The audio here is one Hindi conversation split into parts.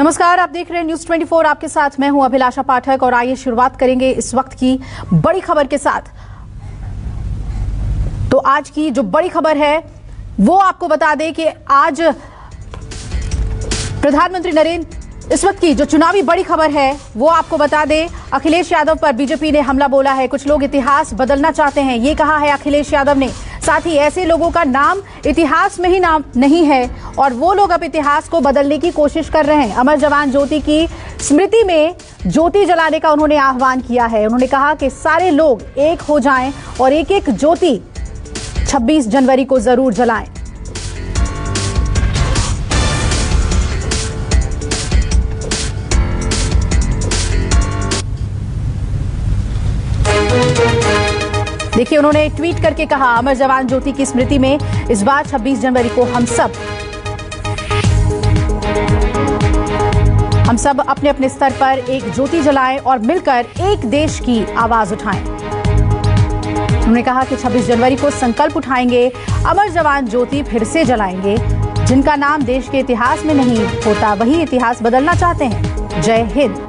नमस्कार, आप देख रहे हैं न्यूज 24। आपके साथ मैं हूं अभिलाषा पाठक और आइए शुरुआत करेंगे इस वक्त की बड़ी खबर के साथ। तो आज की जो बड़ी खबर है वो आपको बता दें कि आज प्रधानमंत्री नरेंद्र इस वक्त की जो चुनावी बड़ी खबर है वो आपको बता दें, अखिलेश यादव पर बीजेपी ने हमला बोला है। कुछ लोग इतिहास बदलना चाहते हैं, ये कहा है अखिलेश यादव ने। साथ ही ऐसे लोगों का नाम इतिहास में ही नाम नहीं है और वो लोग अब इतिहास को बदलने की कोशिश कर रहे हैं। अमर जवान ज्योति की स्मृति में ज्योति जलाने का उन्होंने आह्वान किया है। उन्होंने कहा कि सारे लोग एक हो जाएं और एक एक ज्योति 26 जनवरी को जरूर जलाएं। देखिए, उन्होंने ट्वीट करके कहा, अमर जवान ज्योति की स्मृति में इस बार 26 जनवरी को हम सब अपने अपने स्तर पर एक ज्योति जलाएं और मिलकर एक देश की आवाज उठाएं। उन्होंने कहा कि 26 जनवरी को संकल्प उठाएंगे, अमर जवान ज्योति फिर से जलाएंगे। जिनका नाम देश के इतिहास में नहीं होता वही इतिहास बदलना चाहते हैं। जय हिंद।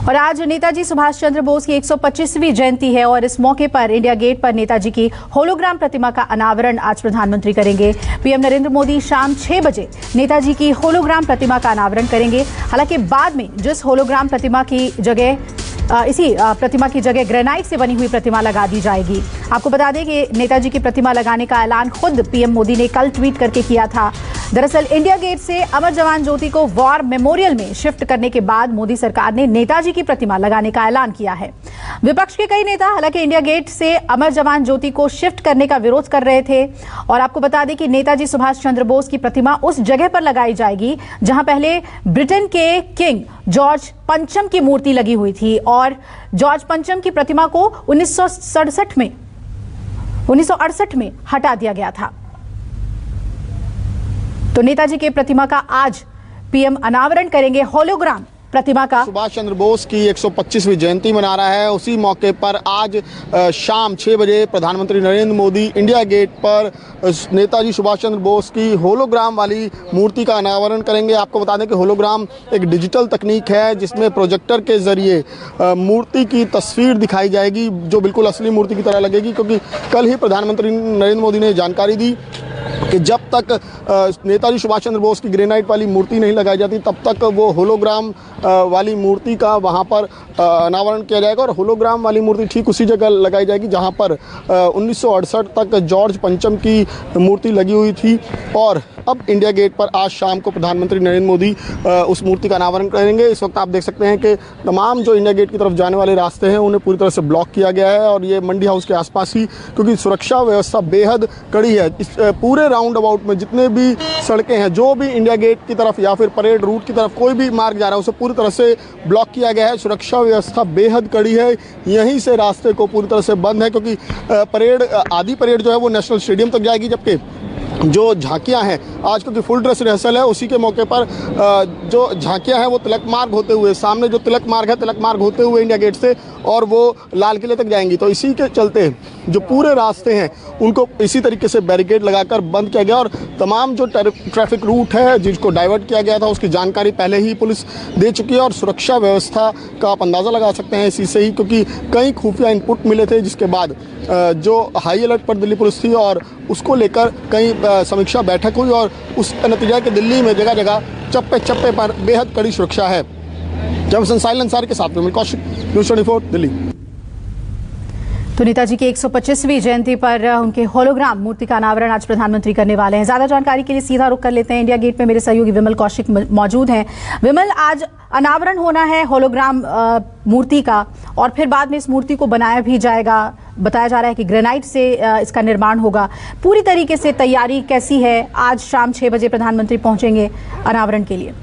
और आज नेताजी सुभाष चंद्र बोस की 125वीं जयंती है और इस मौके पर इंडिया गेट पर नेताजी की होलोग्राम प्रतिमा का अनावरण आज प्रधानमंत्री करेंगे। पीएम नरेंद्र मोदी शाम 6 बजे नेताजी की होलोग्राम प्रतिमा का अनावरण करेंगे। हालांकि बाद में जिस होलोग्राम प्रतिमा की जगह इसी प्रतिमा की जगह ग्रेनाइट से बनी हुई प्रतिमा लगा दी जाएगी। आपको बता दें कि नेताजी की प्रतिमा लगाने का ऐलान खुद पीएम मोदी ने कल ट्वीट करके किया था। दरअसल इंडिया गेट से अमर जवान ज्योति को वॉर मेमोरियल में शिफ्ट करने के बाद मोदी सरकार ने नेताजी की प्रतिमा लगाने का ऐलान किया है। विपक्ष के कई नेता हालांकि इंडिया गेट से अमर जवान ज्योति को शिफ्ट करने का विरोध कर रहे थे। और आपको बता दें कि नेताजी सुभाष चंद्र बोस की प्रतिमा उस जगह पर लगाई जाएगी जहां पहले ब्रिटेन के किंग जॉर्ज पंचम की मूर्ति लगी हुई थी और जॉर्ज पंचम की प्रतिमा को 1968 में हटा दिया गया था। तो नेताजी के प्रतिमा का आज पीएम अनावरण करेंगे, होलोग्राम प्रतिमा का। सुभाष चंद्र बोस की 125वीं जयंती मना रहा है। उसी मौके पर आज शाम 6 बजे प्रधानमंत्री नरेंद्र मोदी इंडिया गेट पर नेताजी सुभाष चंद्र बोस की होलोग्राम वाली मूर्ति का अनावरण करेंगे। आपको बता दें कि होलोग्राम एक डिजिटल तकनीक है जिसमें प्रोजेक्टर के जरिए मूर्ति की तस्वीर दिखाई जाएगी जो बिल्कुल असली मूर्ति की तरह लगेगी, क्योंकि कल ही प्रधानमंत्री नरेंद्र मोदी ने जानकारी दी कि जब तक नेताजी सुभाष चंद्र बोस की ग्रेनाइट वाली मूर्ति नहीं लगाई जाती तब तक वो होलोग्राम वाली मूर्ति का वहाँ पर अनावरण किया जाएगा। और होलोग्राम वाली मूर्ति ठीक उसी जगह लगाई जाएगी जहाँ पर 1968 तक जॉर्ज पंचम की मूर्ति लगी हुई थी। और अब इंडिया गेट पर आज शाम को प्रधानमंत्री नरेंद्र मोदी उस मूर्ति का अनावरण करेंगे। इस वक्त आप देख सकते हैं कि तमाम जो इंडिया गेट की तरफ जाने वाले रास्ते हैं उन्हें पूरी तरह से ब्लॉक किया गया है और ये मंडी हाउस के आसपास ही, क्योंकि सुरक्षा व्यवस्था बेहद कड़ी है। इस पूरे राउंड अबाउट में जितने भी सड़कें हैं, जो भी इंडिया गेट की तरफ या फिर परेड रूट की तरफ कोई भी मार्ग जा रहा है उसे पूरी तरह से ब्लॉक किया गया है। सुरक्षा व्यवस्था बेहद कड़ी है। यहीं से रास्ते को पूरी तरह से बंद है, क्योंकि आधी परेड जो है वो नेशनल स्टेडियम तक जाएगी, जबकि जो झांकियां हैं आज क्योंकि फुल ड्रेस रिहर्सल है उसी के मौके पर जो झांकियां हैं वो तिलक मार्ग होते हुए, सामने जो तिलक मार्ग है तिलक मार्ग होते हुए इंडिया गेट से और वो लाल किले तक जाएंगी। तो इसी के चलते जो पूरे रास्ते हैं उनको इसी तरीके से बैरिकेड लगाकर बंद किया गया और तमाम जो ट्रैफिक रूट है जिसको डाइवर्ट किया गया था उसकी जानकारी पहले ही पुलिस दे चुकी है। और सुरक्षा व्यवस्था का आप अंदाज़ा लगा सकते हैं इसी से ही, क्योंकि कई खुफिया इनपुट मिले थे जिसके बाद जो हाई अलर्ट पर दिल्ली पुलिस थी और उसको लेकर कई समीक्षा बैठक हुई और उस नतीजा के दिल्ली में जगह जगह चप्पे चप्पे पर बेहद कड़ी सुरक्षा है। जमसन साइल अंसारी के साथ में कौशिक, न्यूज़ 24 दिल्ली। तो नेताजी की 125वीं जयंती पर उनके होलोग्राम मूर्ति का अनावरण आज प्रधानमंत्री करने वाले हैं। ज्यादा जानकारी के लिए सीधा रुख कर लेते हैं, इंडिया गेट पे मेरे सहयोगी विमल कौशिक मौजूद हैं। विमल, आज अनावरण होना है होलोग्राम मूर्ति का और फिर बाद में इस मूर्ति को बनाया भी जाएगा। बताया जा रहा है कि ग्रेनाइट से इसका निर्माण होगा। पूरी तरीके से तैयारी कैसी है? आज शाम 6 बजे प्रधानमंत्री पहुंचेंगे अनावरण के लिए।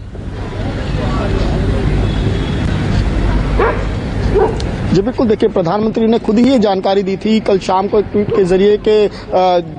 जी बिल्कुल, देखिए प्रधानमंत्री ने खुद ही ये जानकारी दी थी कल शाम को एक ट्वीट के जरिए कि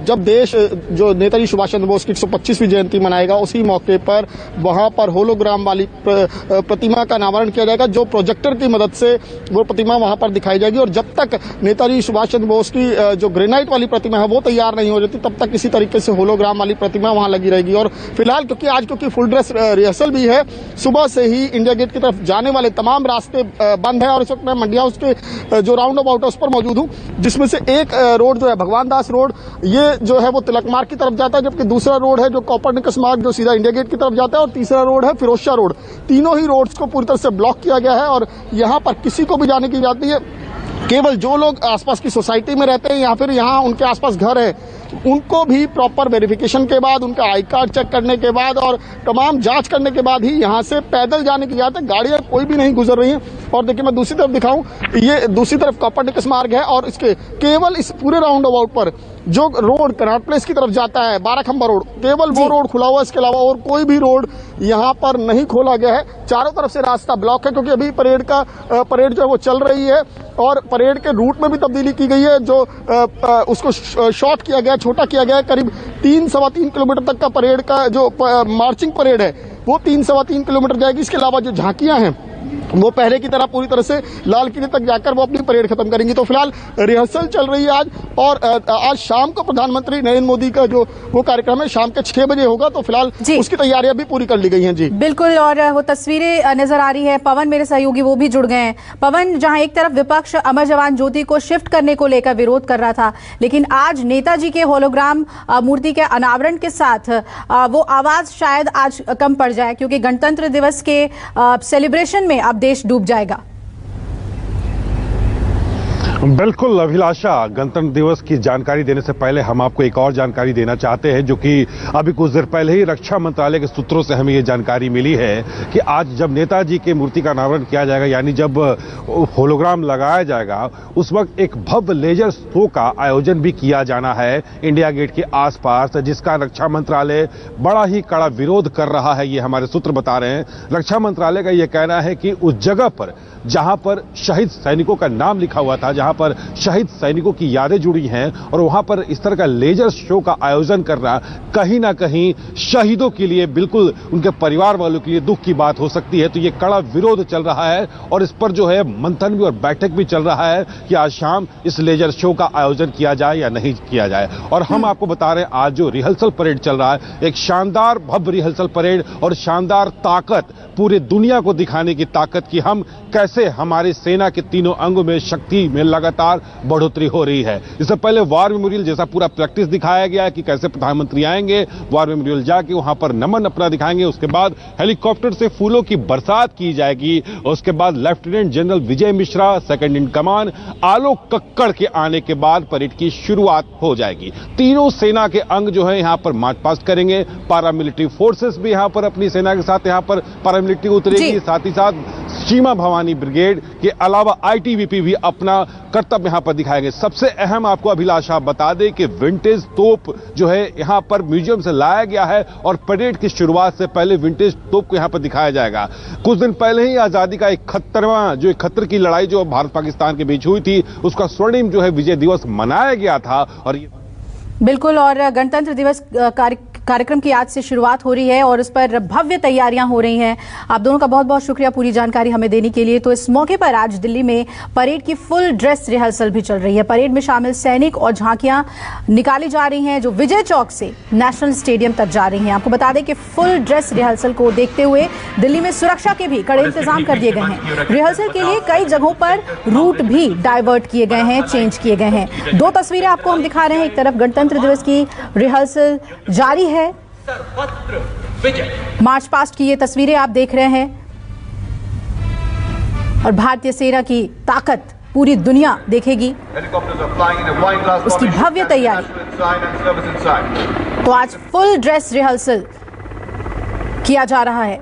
जब देश जो नेताजी सुभाष चंद्र बोस की 125वीं जयंती मनाएगा उसी मौके पर वहां पर होलोग्राम वाली प्रतिमा का अनावरण किया जाएगा, जो प्रोजेक्टर की मदद से वो प्रतिमा वहां पर दिखाई जाएगी। और जब तक नेताजी सुभाष चंद्र बोस की जो ग्रेनाइट वाली प्रतिमा है वो तैयार नहीं हो जाती, तब तक किसी तरीके से होलोग्राम वाली प्रतिमा वहां लगी रहेगी। और फिलहाल क्योंकि फुल ड्रेस रिहर्सल भी है, सुबह से ही इंडिया गेट की तरफ जाने वाले तमाम रास्ते बंद है। और इस वक्त मैं मंडिया हाउस के जो राउंड अबाउट है उस पर मौजूद हूं, जिसमें से एक रोड जो है भगवान दास रोड, ये जो है वो तिलक मार्ग की तरफ जाता है, जबकि दूसरा रोड है जो कोपरनिकस मार्ग जो सीधा इंडिया गेट की तरफ जाता है, और तीसरा रोड है फिरोजशाह रोड। तीनों ही रोड्स को पूरी तरह से ब्लॉक किया गया है और यहां पर किसी को भी जाने की इजाजत नहीं है। केवल जो लोग आसपास की सोसाइटी में रहते हैं या फिर यहाँ उनके आसपास घर है, उनको भी प्रॉपर वेरिफिकेशन के बाद, उनका आई कार्ड चेक करने के बाद और तमाम जांच करने के बाद ही यहाँ से पैदल जाने की इजाजत है। गाड़ियां कोई भी नहीं गुजर रही हैं। और देखिए मैं दूसरी तरफ दिखाऊं, ये दूसरी तरफ कोपरनिकस मार्ग है और इसके केवल इस पूरे राउंड अबाउट पर जो रोड कनाट प्लेस की तरफ जाता है, 12 खंबा रोड, केवल वो रोड खुला हुआ है। इसके अलावा और कोई भी रोड यहाँ पर नहीं खोला गया है। चारों तरफ से रास्ता ब्लॉक है क्योंकि अभी परेड जो है वो चल रही है और परेड के रूट में भी तब्दीली की गई है, जो उसको शॉर्ट किया गया, छोटा किया गया है। करीब 3-3.25 किलोमीटर तक का परेड का जो मार्चिंग परेड है वो 3-3.25 किलोमीटर जाएगी। इसके अलावा जो झांकियां हैं वो पहले की तरह पूरी तरह से लाल किले तक जाकर वो अपनी परेड खत्म करेंगी। तो फिलहाल रिहर्सल चल रही है आज, और आज शाम को प्रधानमंत्री नरेंद्र मोदी का जो वो कार्यक्रम है शाम के 6 बजे होगा। तो फिलहाल उसकी तैयारियां भी पूरी कर ली गई हैं। जी बिल्कुल, और वो तस्वीरें नजर आ रही है। पवन मेरे सहयोगी वो भी जुड़ गए हैं। पवन, जहां एक तरफ विपक्ष अमर जवान ज्योति को शिफ्ट करने को लेकर विरोध कर रहा था, लेकिन आज नेताजी के होलोग्राम मूर्ति के अनावरण के साथ वो आवाज शायद आज कम पड़ जाए, क्योंकि गणतंत्र दिवस के सेलिब्रेशन में अब देश डूब जाएगा। बिल्कुल अभिलाषा, गणतंत्र दिवस की जानकारी देने से पहले हम आपको एक और जानकारी देना चाहते हैं, जो कि अभी कुछ देर पहले ही रक्षा मंत्रालय के सूत्रों से हमें ये जानकारी मिली है कि आज जब नेताजी के मूर्ति का अनावरण किया जाएगा, यानी जब होलोग्राम लगाया जाएगा, उस वक्त एक भव्य लेजर शो का आयोजन भी किया जाना है इंडिया गेट के आसपास, जिसका रक्षा मंत्रालय बड़ा ही कड़ा विरोध कर रहा है। ये हमारे सूत्र बता रहे हैं। रक्षा मंत्रालय का यह कहना है कि उस जगह पर जहां पर शहीद सैनिकों का नाम लिखा हुआ था, जहां पर शहीद सैनिकों की यादें जुड़ी हैं, और वहां पर इस तरह का लेजर शो का आयोजन करना कहीं ना कहीं शहीदों के लिए, बिल्कुल उनके परिवार वालों के लिए दुख की बात हो सकती है। तो ये कड़ा विरोध चल रहा है और इस पर जो है मंथन भी और बैठक भी चल रहा है कि आज शाम इस लेजर शो का आयोजन किया जाए या नहीं किया जाए। और हम आपको बता रहे हैं, आज जो रिहर्सल परेड चल रहा है, एक शानदार भव्य रिहर्सल परेड और शानदार ताकत, पूरे दुनिया को दिखाने की ताकत की हम कैसे हमारी सेना के तीनों अंगों में शक्ति में लगातार बढ़ोतरी हो रही है। इससे पहले वॉर मेमोरियल जैसा पूरा प्रैक्टिस दिखाया गया कि कैसे प्रधानमंत्री आएंगे, वॉर मेमोरियल जाके वहां पर नमन अपना दिखाएंगे, उसके बाद हेलीकॉप्टर से फूलों की बरसात की जाएगी, उसके बाद lieutenant general Vijay Mishra, second in command Alok Kakkar के आने के बाद परेड की शुरुआत हो जाएगी। तीनों सेना के अंग जो है यहां पर मार्च पास्ट करेंगे। पारामिलिट्री फोर्सेस भी यहां पर अपनी सेना के साथ यहां पर पारामिलिट्री उतरेगी, साथ ही साथ सीमा भवानी ब्रिगेड के अलावा आईटीबीपी भी अपना कर्तव्य यहां पर दिखाएंगे। सबसे अहम आपको अभिलाषा बता दें कि विंटेज तोप जो है यहां पर म्यूजियम से लाया गया है और परेड की शुरुआत से पहले विंटेज तोप को यहां पर दिखाया जाएगा। कुछ दिन पहले ही आजादी का 71वां की लड़ाई जो भारत पाकिस्तान के बीच हुई थी, उसका स्वर्णिम जो है विजय दिवस मनाया गया था। और बिल्कुल, और गणतंत्र दिवस कार्यक्रम की आज से शुरुआत हो रही है और उस पर भव्य तैयारियां हो रही हैं। आप दोनों का बहुत बहुत शुक्रिया पूरी जानकारी हमें देने के लिए। तो इस मौके पर आज दिल्ली में परेड की फुल ड्रेस रिहर्सल भी चल रही है। परेड में शामिल सैनिक और झांकियां निकाली जा रही हैं जो विजय चौक से नेशनल स्टेडियम तक जा रही हैं। आपको बता दें कि फुल ड्रेस रिहर्सल को देखते हुए दिल्ली में सुरक्षा के भी कड़े इंतजाम कर दिए गए हैं। रिहर्सल के लिए कई जगहों पर रूट भी डाइवर्ट किए गए हैं, चेंज किए गए हैं। दो तस्वीरें आपको हम दिखा रहे हैं। एक तरफ गणतंत्र दिवस की रिहर्सल जारी है, मार्च पास्ट की ये तस्वीरें आप देख रहे हैं, और भारतीय सेना की ताकत पूरी दुनिया देखेगी, उसकी भव्य तैयारी। तो आज फुल ड्रेस रिहर्सल किया जा रहा है।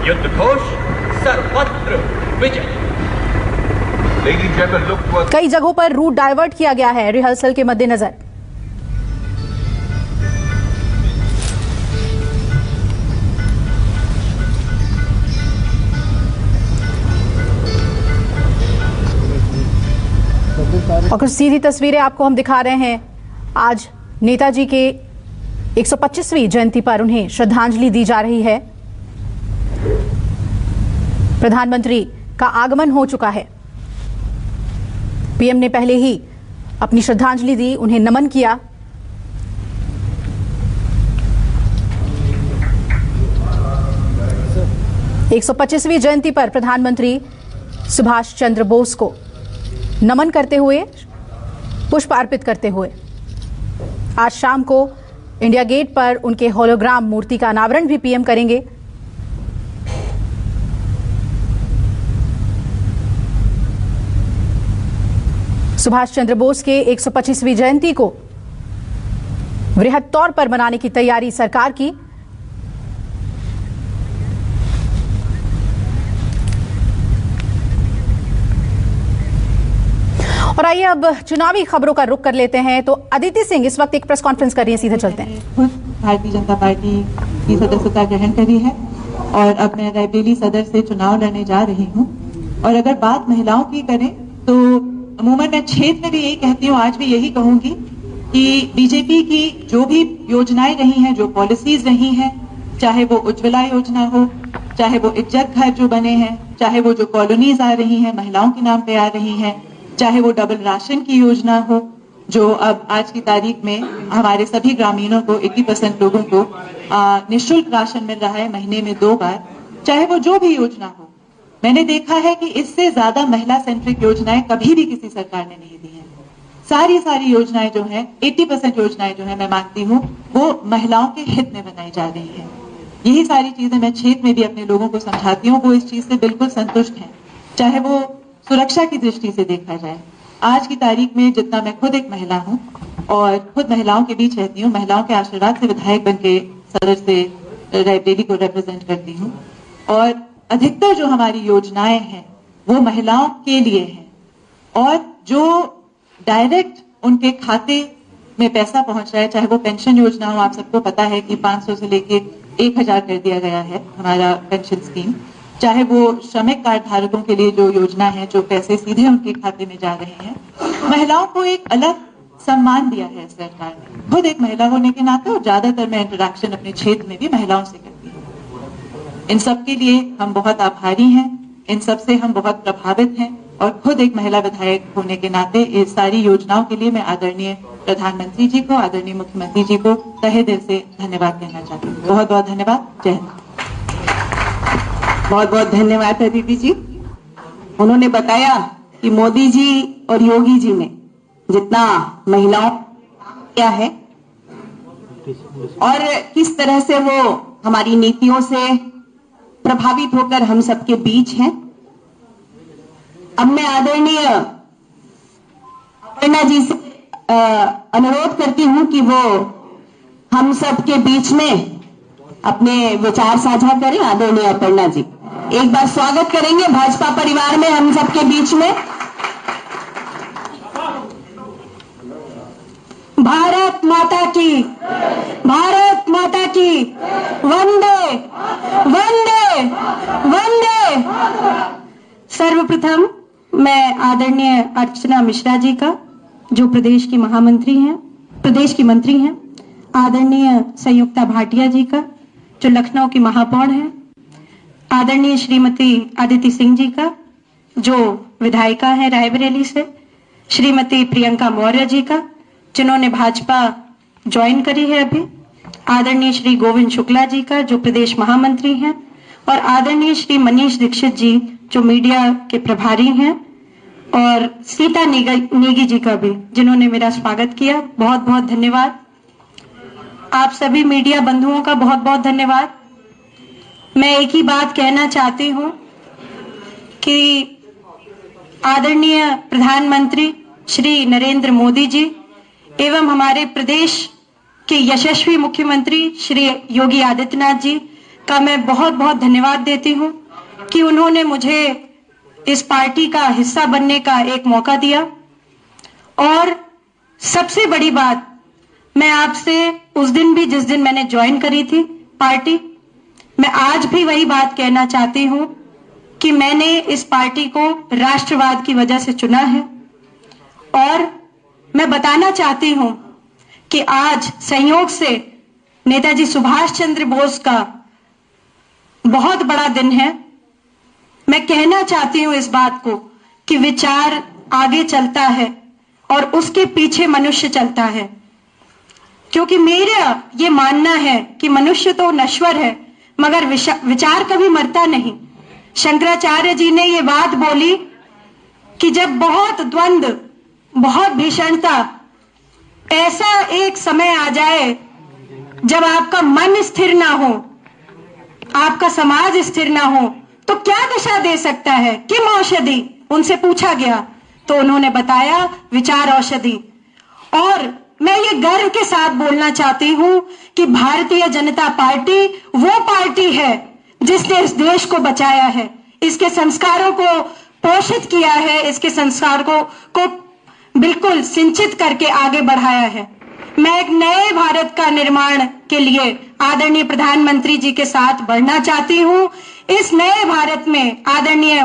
युद्ध घोष सर्वत्र विजय। कई जगहों पर रूट डाइवर्ट किया गया है रिहर्सल के मद्देनजर। और कुछ सीधी तस्वीरें आपको हम दिखा रहे हैं। आज नेताजी के 125वीं जयंती पर उन्हें श्रद्धांजलि दी जा रही है। प्रधानमंत्री का आगमन हो चुका है। पीएम ने पहले ही अपनी श्रद्धांजलि दी, उन्हें नमन किया। एक 125वीं जयंती पर प्रधानमंत्री सुभाष चंद्र बोस को नमन करते हुए, पुष्प अर्पित करते हुए आज शाम को इंडिया गेट पर उनके होलोग्राम मूर्ति का अनावरण भी पीएम करेंगे। सुभाष चंद्र बोस के 125वीं जयंती को वृहद तौर पर मनाने की तैयारी सरकार की। और आइए अब चुनावी खबरों का रुख कर लेते हैं। तो अदिति सिंह इस वक्त एक प्रेस कॉन्फ्रेंस कर रही है, सीधे चलते हैं। खुद भारतीय जनता पार्टी की सदस्यता ग्रहण करी है और अब मैं रायबरेली सदर से चुनाव लड़ने जा रही हूं। और अगर बात महिलाओं की करें तो अमूमन मैं क्षेत्र में भी यही कहती हूँ, आज भी यही कहूंगी कि बीजेपी की जो भी योजनाएं रही हैं, जो पॉलिसीज रही हैं, चाहे वो उज्ज्वला योजना हो, चाहे वो इज्जत घर जो बने हैं, चाहे वो जो कॉलोनीज आ रही हैं महिलाओं के नाम पे आ रही हैं, चाहे वो डबल राशन की योजना हो जो अब आज की तारीख में हमारे सभी ग्रामीणों को 80% लोगों को निःशुल्क राशन मिल रहा है महीने में 2 बार, चाहे वो जो भी योजना हो। मैंने देखा है कि इससे ज्यादा महिला सेंट्रिक योजनाएं कभी भी किसी सरकार ने नहीं दी है। सारी योजनाएं जो है 80% योजनाएं जो है मैं मानती हूँ वो महिलाओं के हित में बनाई जा रही है। यही सारी चीजें मैं क्षेत्र में भी अपने लोगों को समझाती हूँ, वो इस चीज से बिल्कुल संतुष्ट हैं। चाहे वो सुरक्षा की दृष्टि से देखा जाए, आज की तारीख में जितना मैं खुद एक महिला हूँ और खुद महिलाओं के बीच रहती हूँ, महिलाओं के आशीर्वाद से विधायक बन के सदर से रायबरेली को रिप्रेजेंट करती हूँ और अधिकतर जो हमारी योजनाएं हैं वो महिलाओं के लिए हैं और जो डायरेक्ट उनके खाते में पैसा पहुंच रहा है, चाहे वो पेंशन योजना हो, आप सबको पता है कि 500 से लेके 1000 कर दिया गया है हमारा पेंशन स्कीम, चाहे वो श्रमिक कार्ड धारकों के लिए जो योजना है जो पैसे सीधे उनके खाते में जा रहे हैं, महिलाओं को एक अलग सम्मान दिया है सरकार ने। खुद एक महिला होने के नाते और ज्यादातर मैं इंटरेक्शन अपने क्षेत्र में भी महिलाओं से करती हूँ। इन सब के लिए हम बहुत आभारी हैं, इन सब से हम बहुत प्रभावित हैं और खुद एक महिला विधायक होने के नाते इस सारी योजनाओं के लिए मैं आदरणीय प्रधानमंत्री जी को, आदरणीय मुख्यमंत्री जी को तहे दिल से धन्यवाद कहना चाहती हूँ। बहुत बहुत धन्यवाद। जय हिंद। बहुत बहुत धन्यवाद अदिति जी। उन्होंने बताया कि मोदी जी और योगी जी ने जितना महिलाओं किया है और किस तरह से वो हमारी नीतियों से प्रभावित होकर हम सबके बीच हैं। अब मैं आदरणीय अपर्णा जी से अनुरोध करती हूं कि वो हम सबके बीच में अपने विचार साझा करें। आदरणीय अपर्णा जी, एक बार स्वागत करेंगे भाजपा परिवार में हम सबके बीच में। भारत माता की, भारत माता की, वंदे वंदे वंदे। सर्वप्रथम मैं आदरणीय अर्चना मिश्रा जी का, जो प्रदेश की महामंत्री हैं, प्रदेश की मंत्री हैं, आदरणीय संयुक्ता भाटिया जी का, जो लखनऊ की महापौर हैं, आदरणीय श्रीमती अदिति सिंह जी का, जो विधायिका है रायबरेली से, श्रीमती प्रियंका मौर्य जी का, जिन्होंने भाजपा ज्वाइन करी है अभी, आदरणीय श्री गोविंद शुक्ला जी का, जो प्रदेश महामंत्री हैं, और आदरणीय श्री मनीष दीक्षित जी, जो मीडिया के प्रभारी हैं, और सीता नेगी जी का भी, जिन्होंने मेरा स्वागत किया। बहुत बहुत धन्यवाद। आप सभी मीडिया बंधुओं का बहुत बहुत धन्यवाद। मैं एक ही बात कहना चाहती हूं कि आदरणीय प्रधानमंत्री श्री नरेंद्र मोदी जी एवं हमारे प्रदेश के यशस्वी मुख्यमंत्री श्री योगी आदित्यनाथ जी का मैं बहुत बहुत धन्यवाद देती हूं कि उन्होंने मुझे इस पार्टी का हिस्सा बनने का एक मौका दिया। और सबसे बड़ी बात, मैं आपसे उस दिन भी जिस दिन मैंने ज्वाइन करी थी पार्टी, मैं आज भी वही बात कहना चाहती हूं कि मैंने इस पार्टी को राष्ट्रवाद की वजह से चुना है और मैं बताना चाहती हूं कि आज संयोग से नेताजी सुभाष चंद्र बोस का बहुत बड़ा दिन है। मैं कहना चाहती हूं इस बात को कि विचार आगे चलता है और उसके पीछे मनुष्य चलता है, क्योंकि मेरा ये मानना है कि मनुष्य तो नश्वर है मगर विचार कभी मरता नहीं। शंकराचार्य जी ने ये बात बोली कि जब बहुत द्वंद्व, बहुत भीषणता, ऐसा एक समय आ जाए जब आपका मन स्थिर ना हो, आपका समाज स्थिर ना हो, तो क्या दशा दे सकता है? किम औषधि? उनसे पूछा गया तो उन्होंने बताया विचार औषधि। और मैं ये गर्व के साथ बोलना चाहती हूं कि भारतीय जनता पार्टी वो पार्टी है जिसने इस देश को बचाया है, इसके संस्कारों को पोषित किया है, इसके संस्कार को बिल्कुल सिंचित करके आगे बढ़ाया है। मैं एक नए भारत का निर्माण के लिए आदरणीय प्रधानमंत्री जी के साथ बढ़ना चाहती हूं। इस नए भारत में आदरणीय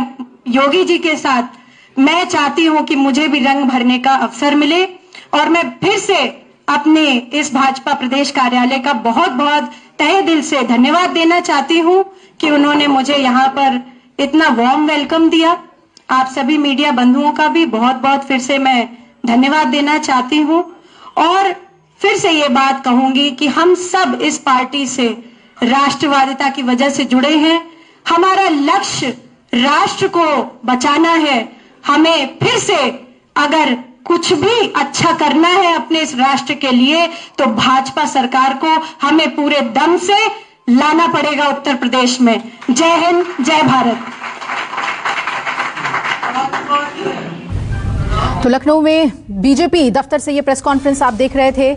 योगी जी के साथ मैं चाहती हूं कि मुझे भी रंग भरने का अवसर मिले, और मैं फिर से अपने इस भाजपा प्रदेश कार्यालय का बहुत बहुत तहे दिल से धन्यवाद देना चाहती हूं कि उन्होंने मुझे यहाँ पर इतना वार्म वेलकम दिया। आप सभी मीडिया बंधुओं का भी बहुत बहुत फिर से मैं धन्यवाद देना चाहती हूं, और फिर से ये बात कहूंगी कि हम सब इस पार्टी से राष्ट्रवादिता की वजह से जुड़े हैं। हमारा लक्ष्य राष्ट्र को बचाना है। हमें फिर से अगर कुछ भी अच्छा करना है अपने इस राष्ट्र के लिए तो भाजपा सरकार को हमें पूरे दम से लाना पड़ेगा उत्तर प्रदेश में। जय हिंद, जय भारत। तो लखनऊ में बीजेपी दफ्तर से ये प्रेस कॉन्फ्रेंस आप देख रहे थे।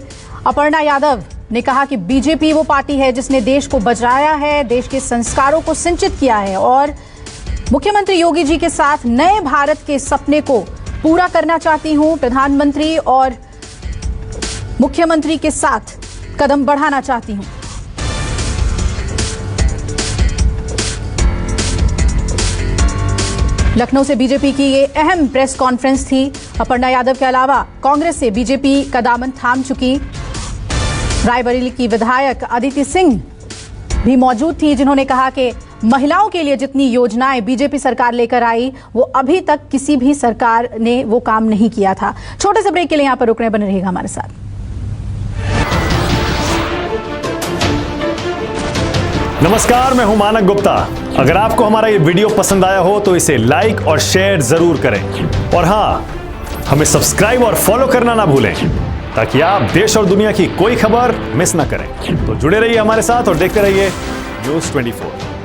अपर्णा यादव ने कहा कि बीजेपी वो पार्टी है जिसने देश को बचाया है, देश के संस्कारों को सिंचित किया है, और मुख्यमंत्री योगी जी के साथ नए भारत के सपने को पूरा करना चाहती हूं। प्रधानमंत्री और मुख्यमंत्री के साथ कदम बढ़ाना चाहती हूं। लखनऊ से बीजेपी की ये अहम प्रेस कॉन्फ्रेंस थी। अपर्णा यादव के अलावा कांग्रेस से बीजेपी का दामन थाम चुकी रायबरेली की विधायक अदिति सिंह भी मौजूद थी, जिन्होंने कहा कि महिलाओं के लिए जितनी योजनाएं बीजेपी सरकार लेकर आई वो अभी तक किसी भी सरकार ने वो काम नहीं किया था। छोटे से ब्रेक के लिए यहां पर रुक रहे, बने रहिएगा हमारे साथ। नमस्कार, मैं हूं मानक गुप्ता। अगर आपको हमारा ये वीडियो पसंद आया हो तो इसे लाइक और शेयर जरूर करें, और हां, हमें सब्सक्राइब और फॉलो करना ना भूलें ताकि आप देश और दुनिया की कोई खबर मिस ना करें। तो जुड़े रहिए हमारे साथ और देखते रहिए न्यूज़ 24।